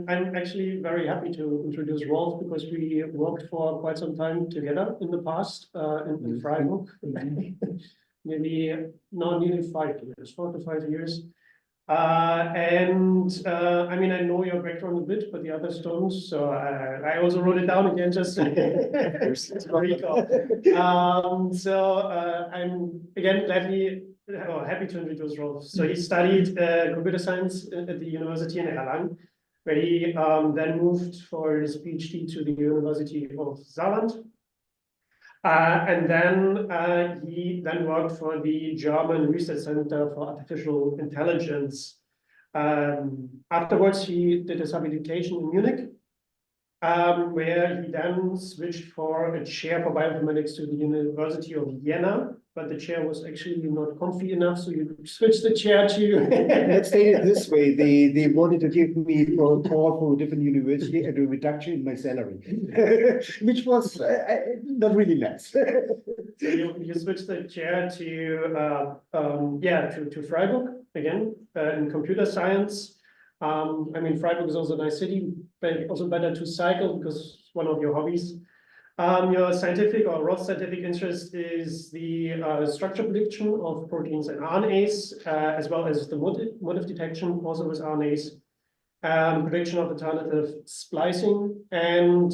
I'm actually very happy to introduce Rolf because we worked for quite some time together in the past in Freiburg. Maybe nearly 5 years, 4 to 5 years. I mean, I know your background a bit, but the others don't. So I also wrote it down again just to recall. I'm again happy to introduce Rolf. So he studied computer science at the University in Erlangen, where he then moved for his PhD to the University of Saarland. He then worked for the German Research Center for Artificial Intelligence. Afterwards, he did his habilitation in Munich, where he then switched for a chair for bioinformatics to the University of Vienna. But the chair was actually not comfy enough, so you switched the chair to. Let's say it this way: they wanted to give me for a call for a different university and a reduction in my salary, which was not really nice. So you switched the chair to Freiburg again in computer science. I mean, Freiburg is also a nice city, but also better to cycle because it's one of your hobbies. Your scientific or raw scientific interest is the structure prediction of proteins and RNAs, as well as the motif detection, also with RNAs, prediction of alternative splicing, and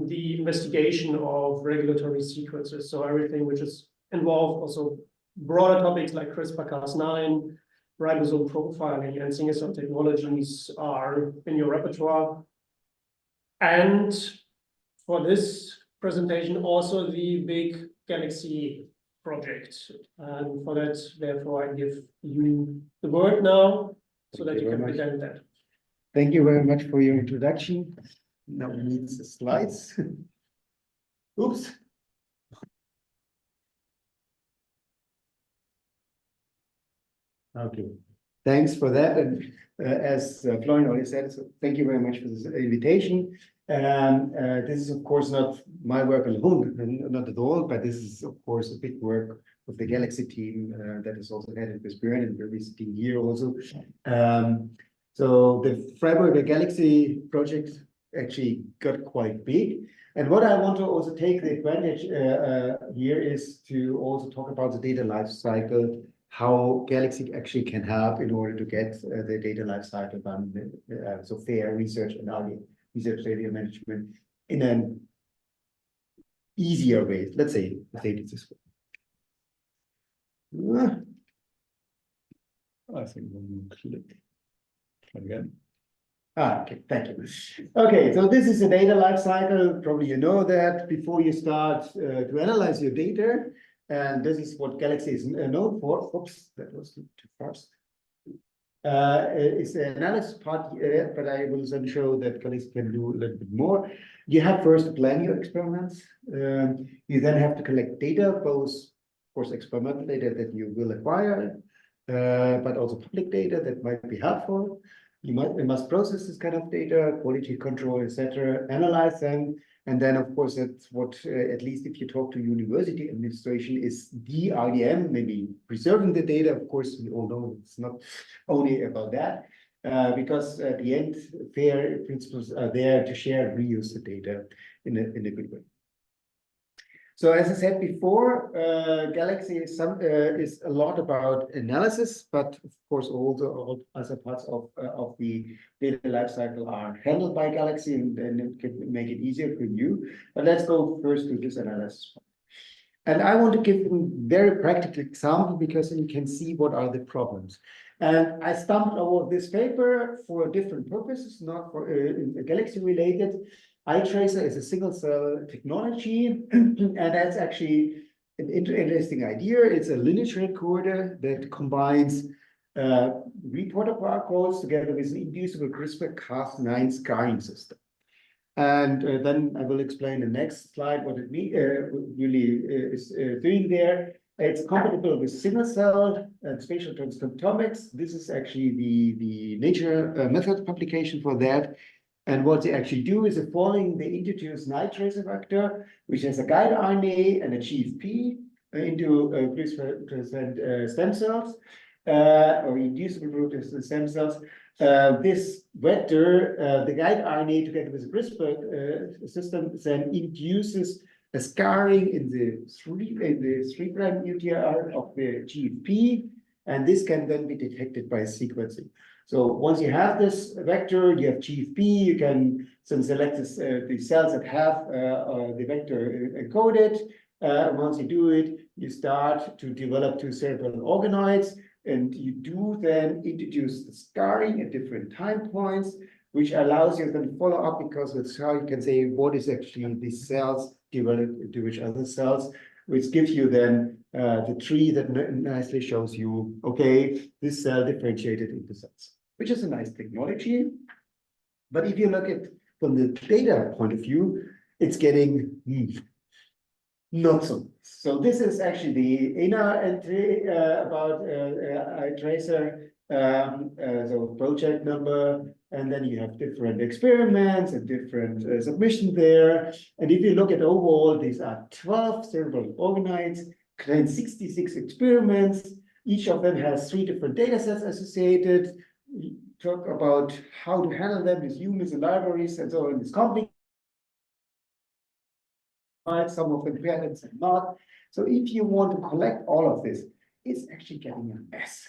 the investigation of regulatory sequences. So everything which is involved, also broader topics like CRISPR-Cas9, ribosome profiling, and single-cell technologies are in your repertoire. And for this presentation, also the big Galaxy project. And for that, therefore, I give you the word now so that you can present that. Thank you very much for your introduction. Now we need the slides. Oops. Okay, thanks for that. And as Florian already said, so thank you very much for this invitation. This is, of course, not my work alone, not at all, but this is, of course, a big work of the Galaxy team that is also headed with Björn, and we're visiting here also. So the Freiburg Galaxy project actually got quite big. And what I want to also take the advantage here is to also talk about the data life cycle, how Galaxy actually can help in order to get the data life cycle done, so fair research and research data management in an easier way. Let's say it this way. I think we'll click again. Okay, thank you. Okay, so this is a data life cycle. Probably you know that before you start to analyze your data. And this is what Galaxy is known for. Oops, that was too fast. It's the analysis part, but I will then show that Galaxy can do a little bit more. You have first to plan your experiments. You then have to collect data, both, of course, experimental data that you will acquire, but also public data that might be helpful. You must process this kind of data, quality control, etc., analyze them. And then, of course, that's what, at least if you talk to university administration, is the RDM, maybe preserving the data. Of course, we all know it's not only about that, because at the end, fair principles are there to share and reuse the data in a good way. So as I said before, Galaxy is a lot about analysis, but of course also all other parts of the data lifecycle are handled by Galaxy, and then it can make it easier for you. But let's go first to this analysis. And I want to give a very practical example because you can see what are the problems. And I stumbled over this paper for different purposes, not for Galaxy related. iTracer is a single cell technology, and that's actually an interesting idea. It's a lineage recorder that combines reporter barcodes together with an inducible CRISPR-Cas9 scarring system. And then I will explain the next slide what it really is doing there. It's compatible with single cell and spatial transcriptomics. This is actually the Nature method publication for that. And what they actually do is following the introduced nitracer vector, which has a guide RNA and a GFP into present stem cells or inducible protein stem cells. This vector, the guide RNA together with the CRISPR system, then induces a scarring in the 3' UTR of the GFP, and this can then be detected by sequencing. So once you have this vector, you have GFP, you can then select the cells that have the vector encoded. Once you do it, you start to develop two cerebral organoids, and you do then introduce the scarring at different time points, which allows you then follow up, because that's how you can say what is actually these cells developed into which other cells, which gives you then the tree that nicely shows you, okay, this cell differentiated into cells, which is a nice technology. But if you look at from the data point of view, it's getting not so. So this is actually the INA entry about iTracer, so project number, and then you have different experiments and different submissions there. And if you look at overall, these are 12 cerebral organoids, contain 66 experiments. Each of them has 3 different data sets associated. We talk about how to handle them with humans and libraries and so on. It's complicated. Some of them parents and not. So if you want to collect all of this, it's actually getting a mess.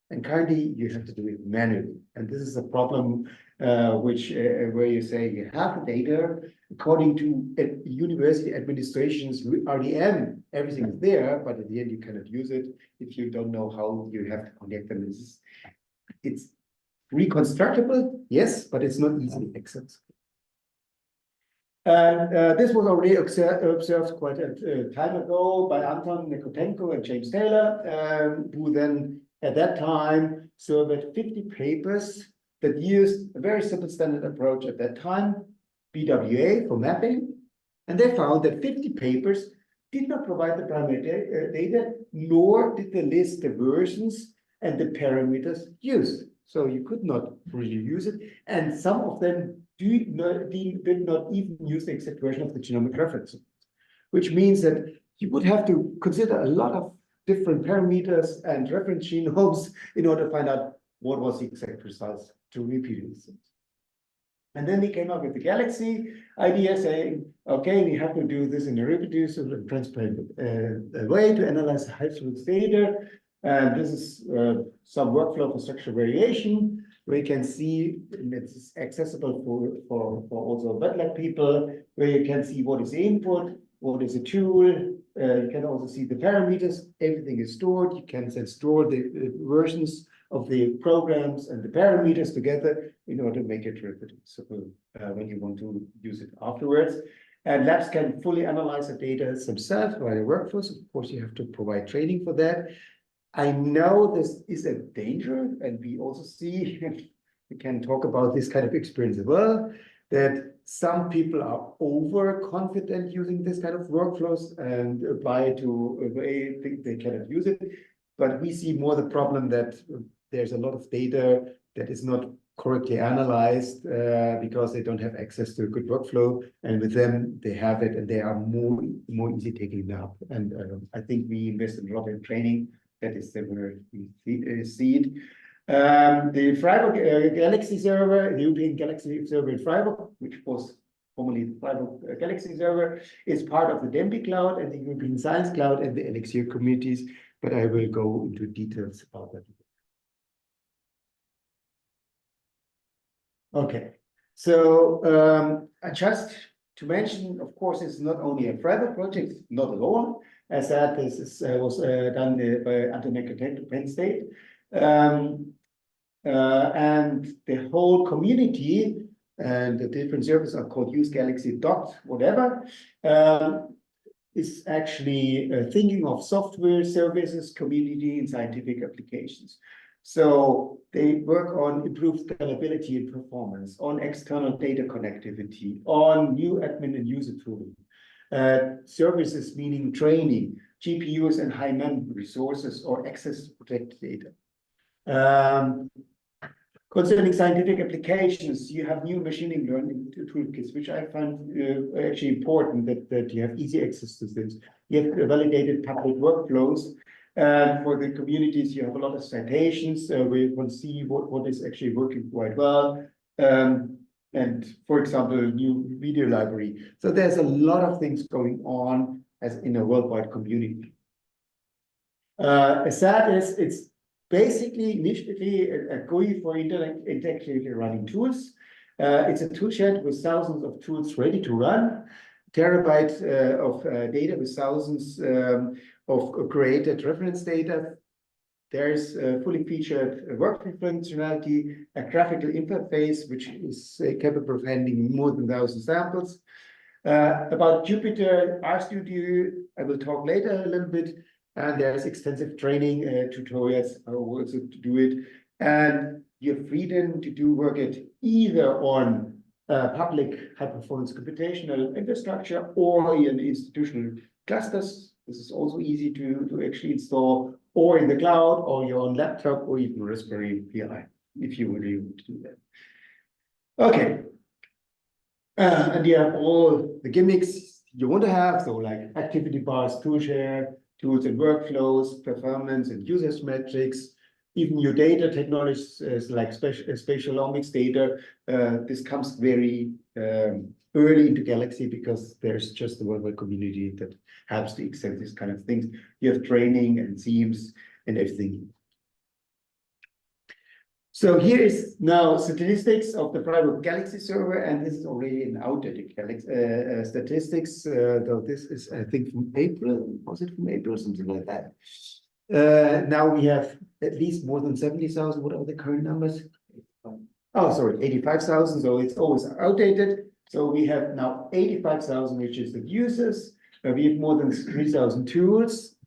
And currently you have to do it manually. And this is a problem where you say you have the data according to university administrations, RDM, everything is there, but at the end you cannot use it if you don't know how you have to connect them. It's reconstructible, yes, but it's not easily accessible. And this was already observed quite a time ago by Anton Nikotenko and James Taylor, who then at that time surveyed 50 papers that used a very simple standard approach at that time, BWA for mapping. And they found that 50 papers did not provide the primary data, nor did they list the versions and the parameters used. So you could not really use it. And some of them did not even use the exact version of the genomic reference, which means that you would have to consider a lot of different parameters and reference genomes in order to find out what was the exact results to repeat these things. And then they came up with the Galaxy idea, saying, okay, we have to do this in a reproducible and transparent way to analyze high throughput data. And this is some workflow for structural variation, where you can see it's accessible for also wet lab people, where you can see what is the input, what is the tool. You can also see the parameters. Everything is stored. You can then store the versions of the programs and the parameters together in order to make it reproducible when you want to use it afterwards. And labs can fully analyze the data themselves via workflows. Of course, you have to provide training for that. I know this is a danger, and we also see, we can talk about this kind of experience as well, that some people are overconfident using this kind of workflows and apply it to a way they think they cannot use it. But we see more the problem that there's a lot of data that is not correctly analyzed because they don't have access to a good workflow, and with them they have it and they are more easy taking it up. And I think we invest a lot in training. That is the word we see it. The Freiburg Galaxy server, the European Galaxy server in Freiburg, which was formerly the Freiburg Galaxy server, is part of the DEMPI cloud and the European Science Cloud and the Elixir communities, but I will go into details about that. Okay, so just to mention, of course, it's not only a Freiburg project, not alone. As that this was done by Anton Nikotenko, Penn State. And the whole community and the different services are called Use Galaxy dot whatever, is actually thinking of software services, community, and scientific applications. So they work on improved scalability and performance, on external data connectivity, on new admin and user tooling. Services meaning training, GPUs and high memory resources, or access to protected data. Concerning scientific applications, you have new machine learning toolkits, which I find actually important that you have easy access to this. You have validated public workflows And for the communities, you have a lot of citations where you can see what is actually working quite well. And for example, a new video library. So there's a lot of things going on as in a worldwide community. As that is, it's basically initially a GUI for intellectually running tools. It's a toolshed with thousands of tools ready to run, terabytes of data with thousands of created reference data. There's a fully featured workflow functionality, a graphical interface, which is capable of handling more than 1,000 samples. About Jupyter RStudio, I will talk later a little bit. And there's extensive training tutorials how also to do it. And you have freedom to do work at either on public high-performance computational infrastructure or in institutional clusters. This is also easy to actually install, or in the cloud, or your own laptop, or even Raspberry Pi, if you really want to do that. Okay. And you have all the gimmicks you want to have, so like activity bars, tool share, tools and workflows, performance and users metrics, even your data technologies like spatialomics data. This comes very early into Galaxy because there's just a worldwide community that helps to extend these kind of things. You have training and themes and everything. So here is now statistics of the Freiburg Galaxy server, and this is already an outdated Galaxy statistics. Though this is, I think, from April. Was it from April, something like that? Now we have at least more than 70,000. What are the current numbers? Oh, sorry, 85,000. So it's always outdated. So we have now 85,000 registered users. We have more than 3,000 tools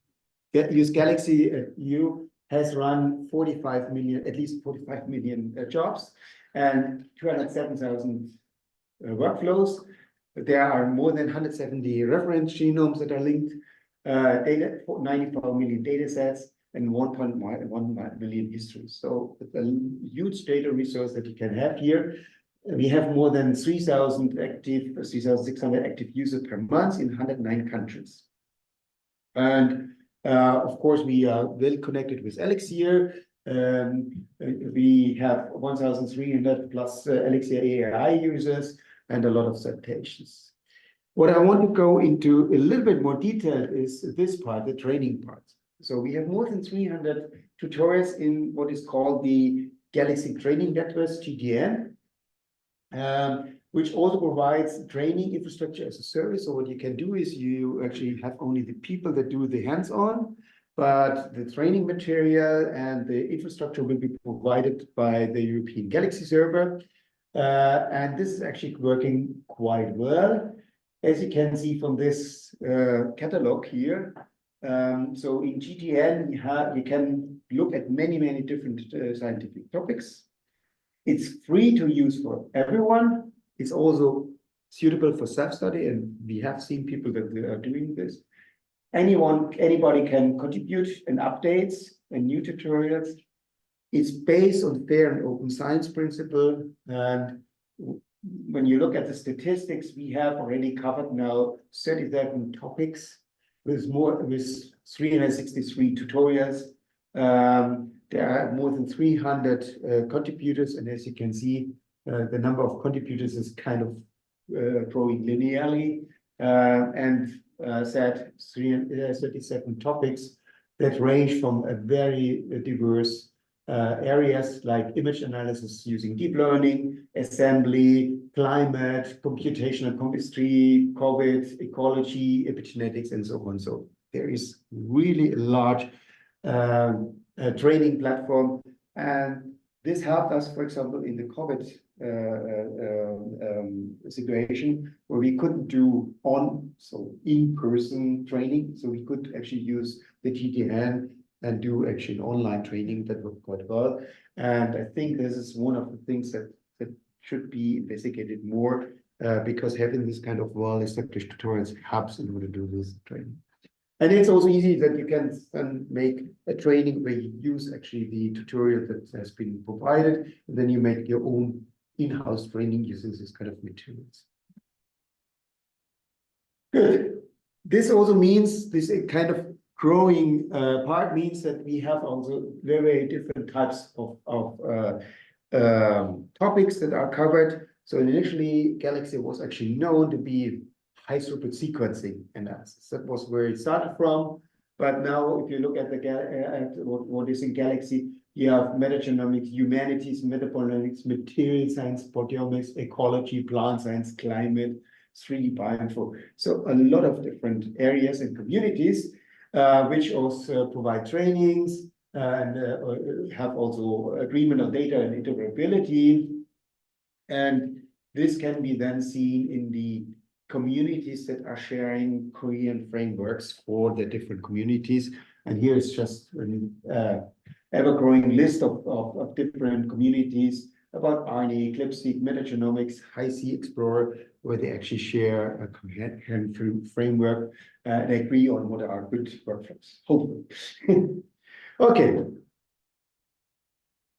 that use Galaxy. You has run 45 million, at least 45 million jobs and 207,000 workflows. There are more than 170 reference genomes that are linked, 94 million data sets, and 1.1 million histories. So it's a huge data resource that you can have here. We have more than 3,600 active users per month in 109 countries. And of course, we are well connected with Elixir. We have 1,300 plus Elixir AI users and a lot of citations. What I want to go into a little bit more detail is this part, the training part. So we have more than 300 tutorials in what is called the Galaxy Training Network, GTN, which also provides training infrastructure as a service. So what you can do is you actually have only the people that do the hands-on, but the training material and the infrastructure will be provided by the European Galaxy server. And this is actually working quite well, as you can see from this catalog here. So in GTN, you can look at many different scientific topics. It's free to use for everyone. It's also suitable for self-study, and we have seen people that are doing this. Anybody can contribute and updates and new tutorials. It's based on fair and open science principle. And when you look at the statistics, we have already covered now 37 topics with 363 tutorials. There are more than 300 contributors, and as you can see, the number of contributors is kind of growing linearly, and said 37 topics that range from a very diverse areas like image analysis using deep learning, assembly, climate, computational chemistry, COVID, ecology, epigenetics, and so on. So there is really a large training platform, and this helped us, for example, in the COVID situation where we couldn't do in-person training, so we could actually use the GTN and do actually online training that worked quite well. And I think this is one of the things that should be investigated more, because having this kind of well-established tutorials helps in order to do this training. And it's also easy that you can make a training where you use actually the tutorial that has been provided, and then you make your own in-house training using this kind of materials. Good. This also means this kind of growing part means that we have also very different types of topics that are covered. So initially, Galaxy was actually known to be high throughput sequencing analysis. That was where it started from. But now, if you look at what is in Galaxy, you have metagenomics, humanities, metabolomics, material science, proteomics, ecology, plant science, climate, 3D bioinfo. So a lot of different areas and communities, which also provide trainings and have also agreement on data and interoperability. And this can be then seen in the communities that are sharing Korean frameworks for the different communities. And here is just an ever-growing list of different communities about RNA, ClipSeq, metagenomics, High-C Explorer, where they actually share a coherent framework and agree on what are good workflows, hopefully. Okay.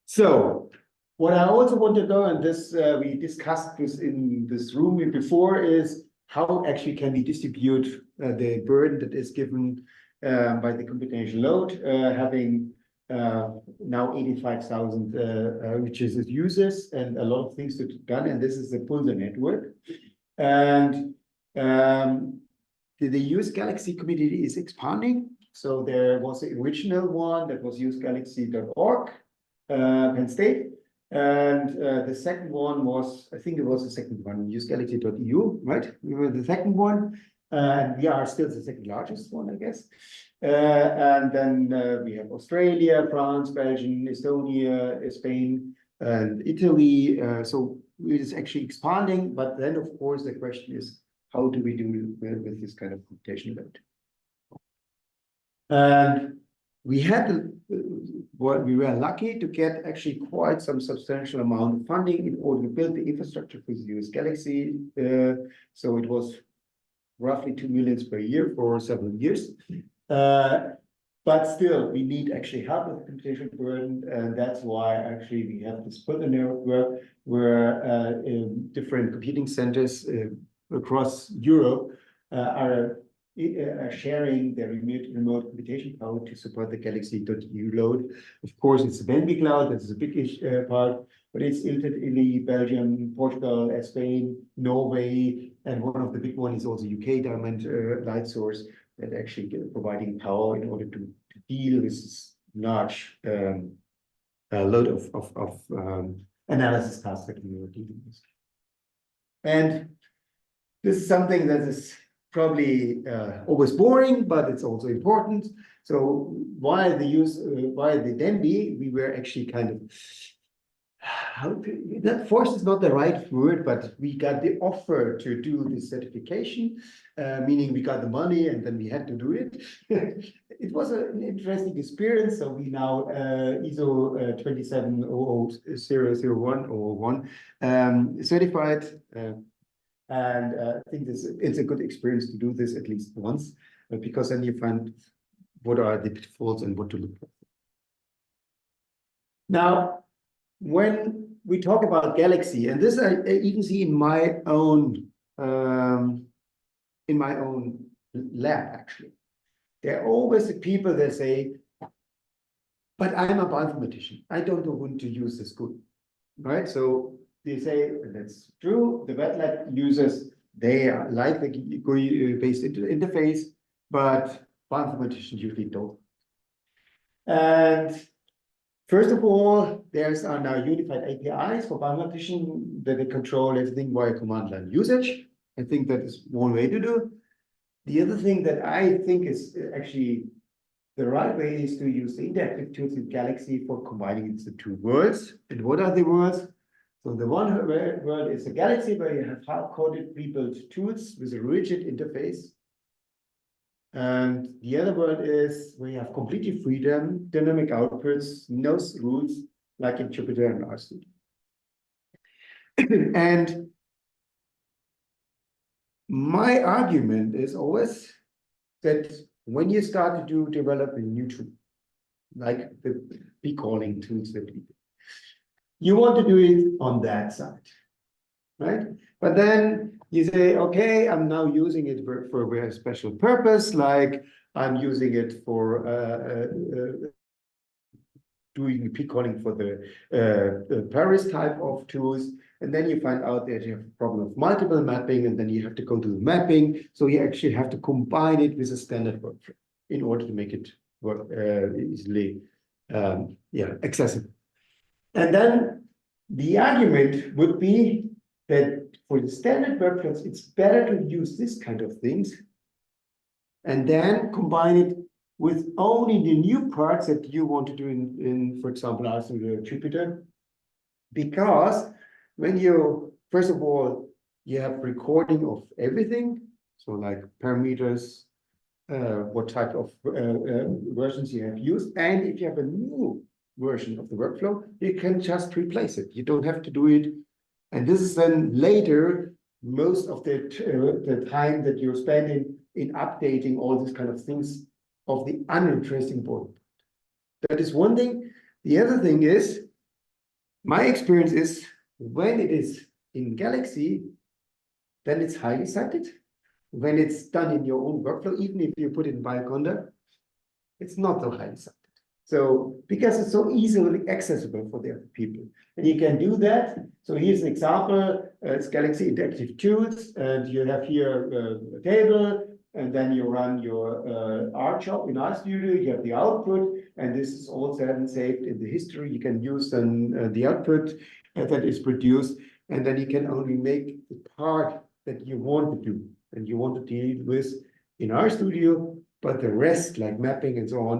So what I also want to know, and this we discussed this in this room before, is how actually can we distribute the burden that is given by the computational load, having now 85,000 which is users and a lot of things to be done, and this is the Pulsar network. And the use Galaxy community is expanding. So there was the original one that was usegalaxy.org, Penn State. And the second one was, I think it was the second one, usegalaxy.eu, right? We were the second one, and we are still the second largest one, I guess. And then we have Australia, France, Belgium, Estonia, Spain, and Italy. So it is actually expanding. But then, of course, the question is, how do we do with this kind of computational load? And we had we were lucky to get actually quite some substantial amount of funding in order to build the infrastructure for the US Galaxy. So it was roughly 2 million per year for several years. But still, we need actually help with the computational burden, and that's why actually we have this Pulsar network where different computing centers across Europe are sharing their remote computation power to support the Galaxy.eu load. Of course, it's the BNB cloud, that's a big part, but it's Italy, Belgium, Portugal, Spain, Norway, and one of the big ones is also UK Diamond Light Source that actually providing power in order to deal with this large load of analysis tasks that we are dealing with. And this is something that is probably always boring, but it's also important. So why the DENBI, we were actually kind of, that forced is not the right word, but we got the offer to do this certification, meaning we got the money and then we had to do it. It was an interesting experience. So we now ISO 2700001 certified. And I think it's a good experience to do this at least once, because then you find what are the pitfalls and what to look for. Now, when we talk about Galaxy, and this I even see in my own lab, actually, there are always the people that say, but I'm a bioinformatician. I don't want to use this tool, right? So they say that's true. The wet lab users, they like the GUI-based interface, but bioinformaticians usually don't. And first of all, there's now unified APIs for bioinformaticians that they control everything via command line usage. I think that is one way to do. The other thing that I think is actually the right way is to use the interactive tools in Galaxy for combining the two worlds. And what are the worlds? So the one world is a Galaxy where you have hard-coded pre-built tools with a rigid interface. And the other world is where you have completely freedom, dynamic outputs, no rules, like in Jupyter and RStudio. And my argument is always that when you start to develop a new tool, like the calling tools that we do, you want to do it on that side, right? But then You say, okay, I'm now using it for a very special purpose, like I'm using it for doing peak calling for the Paris type of tools. And then you find out that you have a problem of multiple mapping, and then you have to go to the mapping. So you actually have to combine it with a standard workflow in order to make it work easily accessible. And then the argument would be that for the standard workflows, it's better to use this kind of things and then combine it with only the new parts that you want to do in for example, RStudio Jupyter. Because when you, first of all, you have recording of everything, so like parameters, what type of versions you have used, and if you have a new version of the workflow, you can just replace it. You don't have to do it. And this is then later, most of the time that you're spending in updating all these kind of things of the uninteresting part. That is one thing. The other thing is, my experience is when it is in Galaxy, then it's highly cited. When it's done in your own workflow, even if you put it in Bioconda, it's not so highly cited. So, because it's so easily accessible for the other people. And you can do that. So here's an example. It's Galaxy Interactive Tools, and you have here a table, and then you run your R job in RStudio, you have the output, and this is also saved in the history. You can use then the output that is produced, and then you can only make the part that you want to do, and you want to deal with in RStudio. But the rest, like mapping and so on,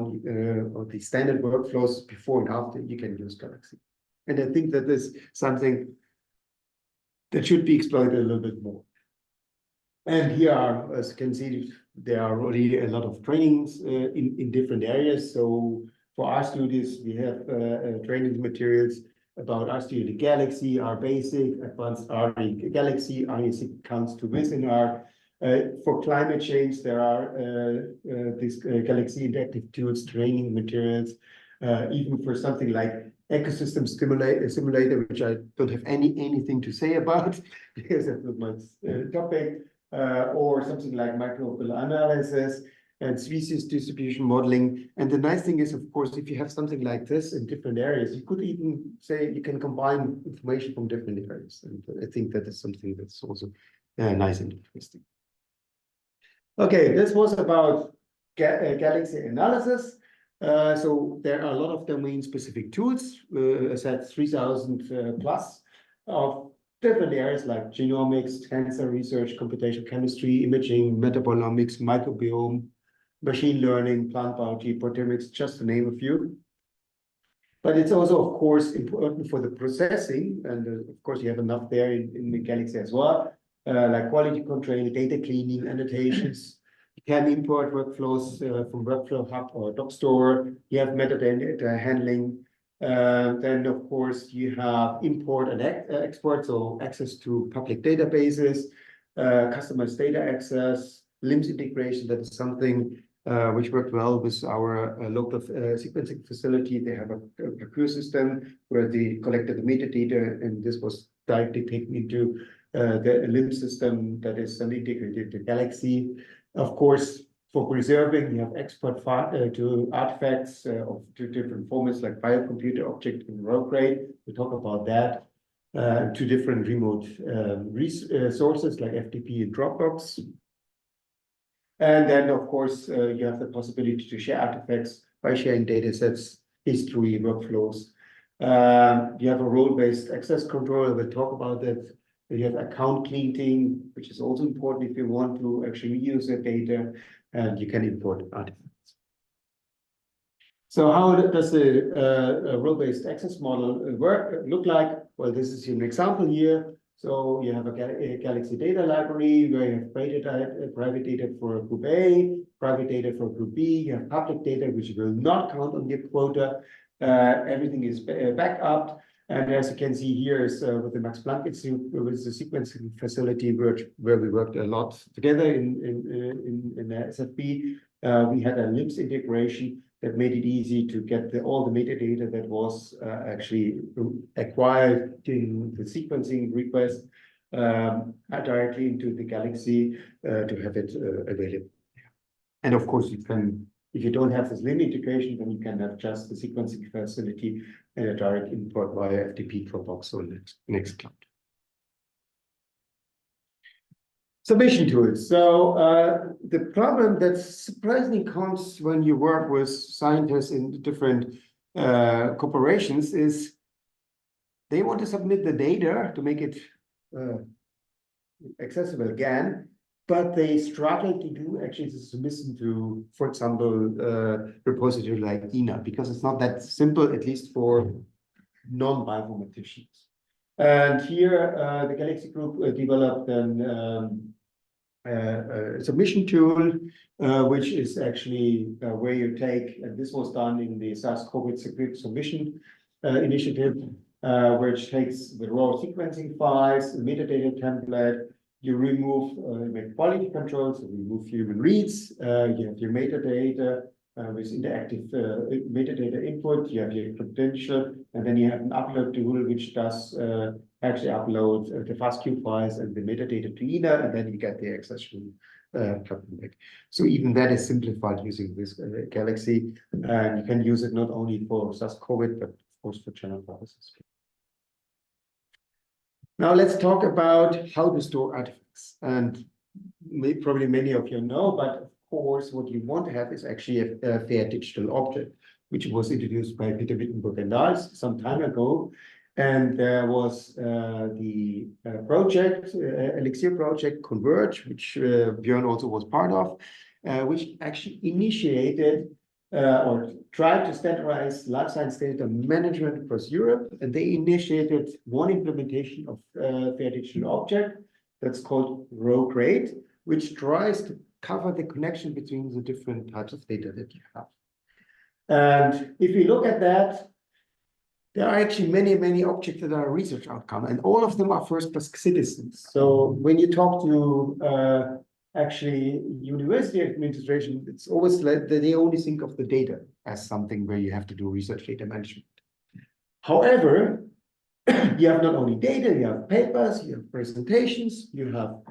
or the standard workflows before and after, you can use Galaxy. And I think that is something that should be exploited a little bit more. And here are, as you can see, there are already a lot of trainings in different areas. So for RStudios, we have training materials about RStudio Galaxy, RBasic, Advanced RE Galaxy, RE counts to within R. For climate change, there are these Galaxy Interactive Tools training materials, even for something like ecosystem simulator, which I don't have anything to say about because that's not my topic, or something like microbial analysis and species distribution modeling. And the nice thing is, of course, if you have something like this in different areas, you could even say you can combine information from different areas. And I think that is something that's also nice and interesting. Okay, this was about Galaxy analysis. So there are a lot of domain-specific tools. I said 3,000 plus of different areas like genomics, cancer research, computational chemistry, imaging, metabolomics, microbiome, machine learning, plant biology, proteomics, just to name a few. But it's also, of course, important for the processing. And of course, you have enough there in the Galaxy as well. Like quality control, data cleaning, annotations. You can import workflows from Workflow Hub or Doc Store. You have metadata handling. Then, of course, you have import and export, so access to public databases, customized data access, LIMS integration. That is something which worked well with our local sequencing facility. They have a procure system where they collected the metadata, and this was directly taken into the LIMS system that is integrated to Galaxy. Of course, for preserving, you have export to artifacts of two different formats like biocomputer object and raw grade. We talk about that. Two different remote sources like FTP and Dropbox. And then, of course, you have the possibility to share artifacts by sharing data sets, history, workflows. You have a role-based access control. We'll talk about that. You have account cleaning, which is also important if you want to actually reuse that data, and you can import artifacts. So how does the role-based access model look like? Well, this is an example here. So you have a Galaxy data library where you have private data for group A, private data for group B. You have public data, which will not count on your quota. Everything is backed up. And as you can see here is with the Max Planck Institute, with the sequencing facility where we worked a lot together in the SFB. We had a LIMS integration that made it easy to get all the metadata that was actually acquired during the sequencing request. directly into the galaxy to have it available. And of course, you can, if you don't have this linear integration, then you can have just the sequencing facility and a direct import via FTP, Dropbox, or Nextcloud. Submission tools. So the problem that surprisingly comes when you work with scientists in different corporations is they want to submit the data to make it accessible again, but they struggle to do actually the submission to, for example, repository like ENA, because it's not that simple, at least for non-bioinformaticians. And here, the Galaxy Group developed a submission tool, which is actually where you take, and this was done in the SARS-CoV security submission initiative, which takes the raw sequencing files, the metadata template, you remove make quality control, so remove human reads, you have your metadata with interactive metadata input, you have your credential, and then you have an upload tool which does actually upload the FASTQ files and the metadata to ENA, and then you get the accession back. So even that is simplified using this Galaxy, and you can use it not only for SARS-CoV, but of course for general purposes. Now let's talk about how to store artifacts. And probably many of you know, but of course, what you want to have is actually a fair digital object, which was introduced by Peter Wittenberg and Dals some time ago. And there was the project, Elixir project, Converge, which Björn also was part of, which actually initiated or tried to standardize life science data management across Europe. And they initiated one implementation of fair digital object that's called RoGrade, which tries to cover the connection between the different types of data that you have. And if you look at that, there are actually many, many objects that are a research outcome, and all of them are first-class citizens. So when you talk to actually university administration, it's always like they only think of the data as something where you have to do research data management. However, you have not only data, you have papers, you have presentations, you have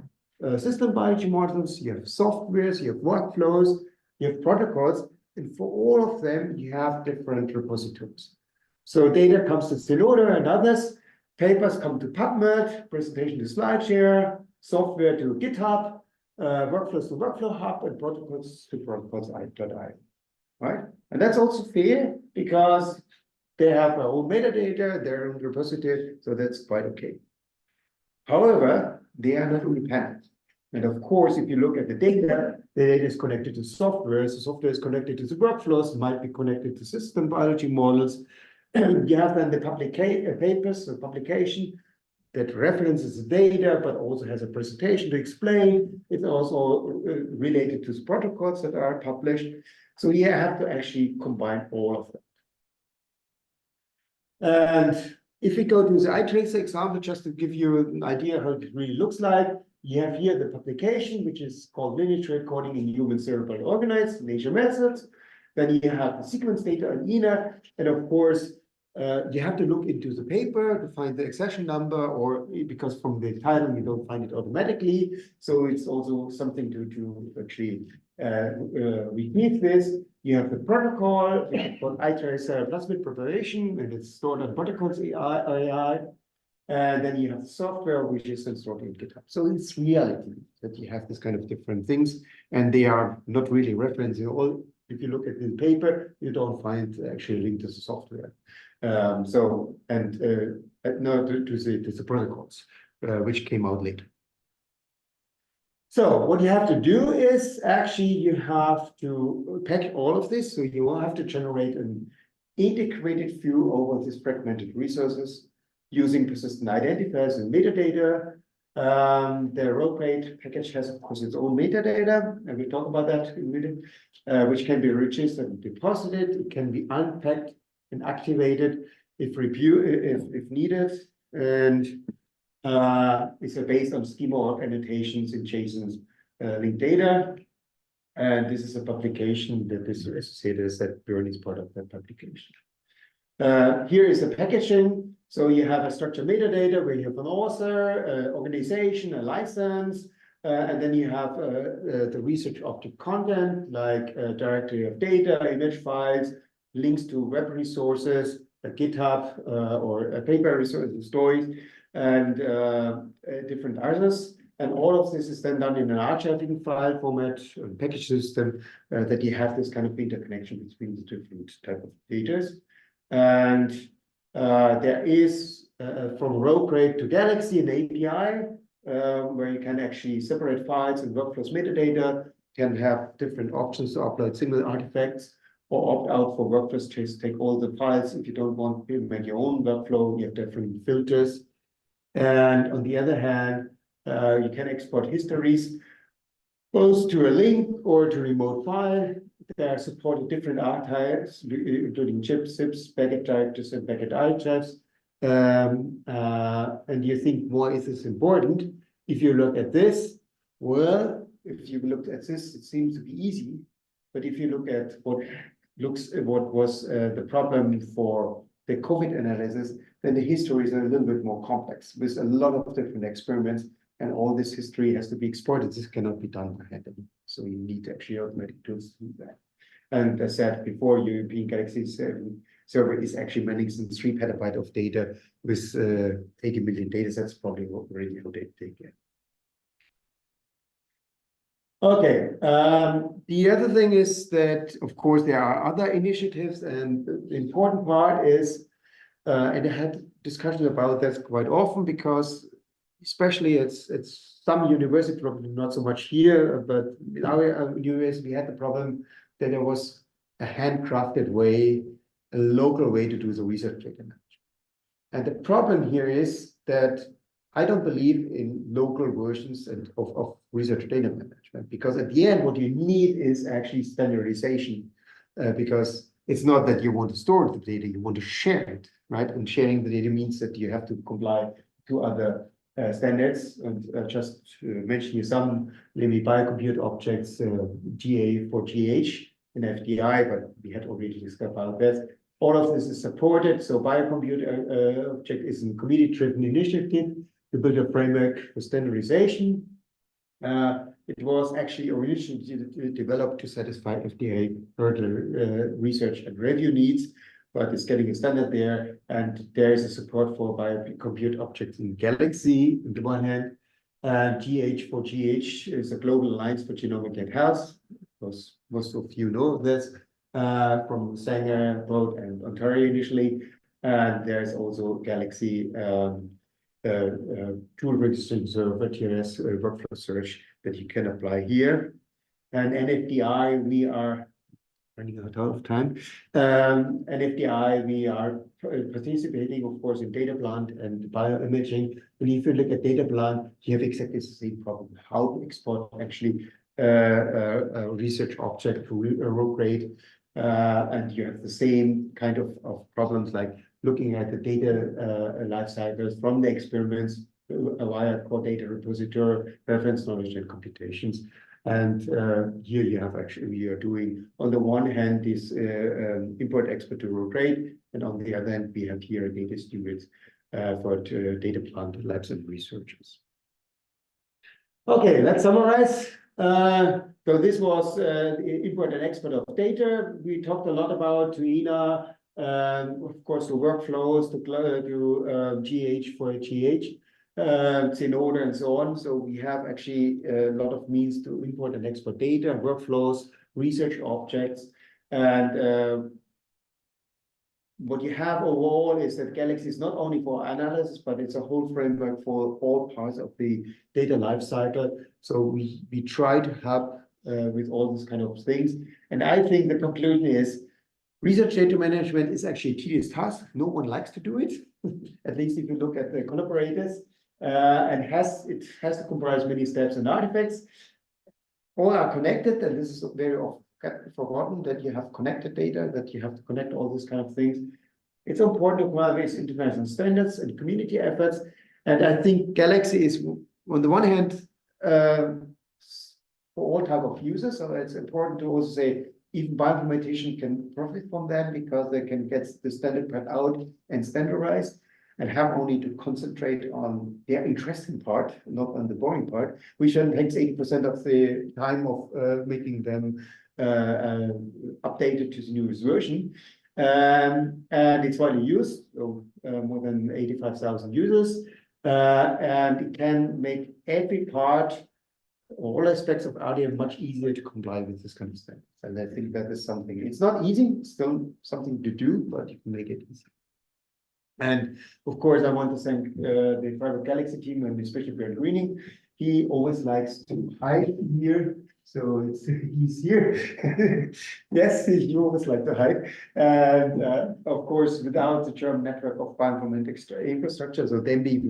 system biology models, you have softwares, you have workflows, you have protocols, and for all of them, you have different repositories. So data comes to Zenodo and others, papers come to PubMed, presentation to SlideShare, software to GitHub, workflows to Workflow Hub, and protocols to protocols.io, right? And that's also fair because they have their own metadata, their own repository, so that's quite okay. However, they are not independent. And of course, if you look at the data is connected to software, so software is connected to the workflows, might be connected to system biology models. You have then the papers, the publication that references the data, but also has a presentation to explain. It's also related to the protocols that are published. So you have to actually combine all of them. And if we go to the iTracer example, just to give you an idea how it really looks like, you have here the publication, which is called Lineage Coding in Human Cerebral Organoids, Nature Methods. Then you have the sequence data on ENA, and of course, you have to look into the paper to find the accession number, or because from the title you don't find it automatically. So it's also something to actually retrieve this. You have the protocol, it's called iTracer plasmid preparation, and it's stored on protocols AI. And then you have the software, which is then stored in GitHub. So it's reality that you have this kind of different things, and they are not really referencing all. If you look at the paper, you don't find actually a link to the software. No, to the protocols, which came out later. So what you have to do is actually you have to pack all of this. So you will have to generate an integrated view over these fragmented resources using persistent identifiers and metadata. The RoGrade package has, of course, its own metadata, and we'll talk about that in a minute, which can be registered and deposited. It can be unpacked and activated if needed, and it's based on schema or annotations in JSON linked data. And this is a publication that is associated as that Björn is part of that publication. Here is the packaging. So you have a structured metadata where you have an author, organization, a license, and then you have the research object content like a directory of data, image files, links to web resources, a GitHub or a paper resource stories, and different others. And all of this is then done in an archiving file format, a package system, that you have this kind of interconnection between the different type of data. And there is from Rocrate to Galaxy an API where you can actually separate files and workflows metadata, can have different options to upload single artifacts or opt out for workflows, just take all the files. If you don't want to make your own workflow, you have different filters. And on the other hand, you can export histories both to a link or to a remote file. They are supporting different archives, including chips, zips, packet directories, and packet archives. And you think, why is this important? If you look at this, well, if you look at this, it seems to be easy. But if you look at what was the problem for the COVID analysis, then the histories are a little bit more complex with a lot of different experiments, and all this history has to be exported. This cannot be done by hand. So you need actually automatic tools to do that. And as said before, European Galaxy server is actually managing 3 petabytes of data with 80 million data sets, probably already outdated again. Okay, the other thing is that, of course, there are other initiatives, and the important part is, and I had discussions about this quite often, because especially it's some universities, probably not so much here, but in our university, we had the problem that there was a handcrafted way, a local way to do the research data management. And the problem here is that I don't believe in local versions of research data management, because at the end, what you need is actually standardization, because it's not that you want to store the data, you want to share it, right? And sharing the data means that you have to comply to other standards. And just to mention you some, maybe biocompute objects, GA for GH in FDI, but we had already discussed about that. All of this is supported. So biocompute object is a community-driven initiative to build a framework for standardization. It was actually originally developed to satisfy FDA further research and review needs, but it's getting a standard there. And there is a support for biocompute objects in Galaxy on the one hand. GH for GH is a global alliance for genomic and health. Because most of you know this from Sanger, Broad, and Ontario initially. And there's also Galaxy tool registration server, TRS workflow search that you can apply here. And NFDI, we are running out of time. NFDI, we are participating, of course, in data plant and bioimaging. And if you look at data plant, you have exactly the same problem: how to export actually a research object to Rocrate. And you have the same kind of problems like looking at the data life cycles from the experiments via core data repository, reference knowledge, and computations. And here you have actually, we are doing, on the one hand, this import export to Rocrate, and on the other hand, we have here data stewards for data plant labs and researchers. Okay, let's summarize. So this was import and export of data. We talked a lot about TUINA, of course, the workflows to GH for GH, Zenode, and so on. So we have actually a lot of means to import and export data, workflows, research objects. And what you have overall is that Galaxy is not only for analysis, but it's a whole framework for all parts of the data lifecycle. So we try to help with all these kind of things. And I think the conclusion is research data management is actually a tedious task. No one likes to do it, at least if you look at the collaborators. And it has to comprise many steps and artifacts. All are connected, and this is very often forgotten, that you have connected data, that you have to connect all these kind of things. It's important to collaborate with international standards and community efforts. And I think Galaxy is, on the one hand, for all type of users. So it's important to also say even bioinformatician can profit from them because they can get the standard part out and standardized. and have only to concentrate on their interesting part, not on the boring part, which then takes 80% of the time of making them updated to the newest version. And it's widely used, so more than 85,000 users, and it can make every part, all aspects of RDM much easier to comply with this kind of standards. And I think that is something, it's not easy, it's still something to do, but you can make it easy. And of course, I want to thank the Freiburg Galaxy team and especially Bernd Greening. He always likes to hide here. So he's here. Yes, you always like to hide. And of course, without the German network of bioinformatics infrastructure, so then we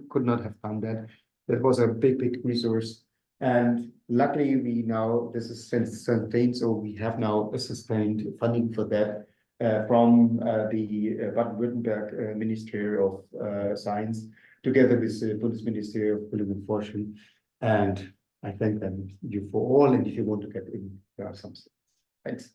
could not have done that. That was a big resource. And luckily, we now, this is sustained, so we have now a sustained funding for that from the Baden-Württemberg Ministry of Science, together with the Bundesministerium of Bildung und Forschung. And I thank them you for all, and if you want to get in, there are some. Thanks.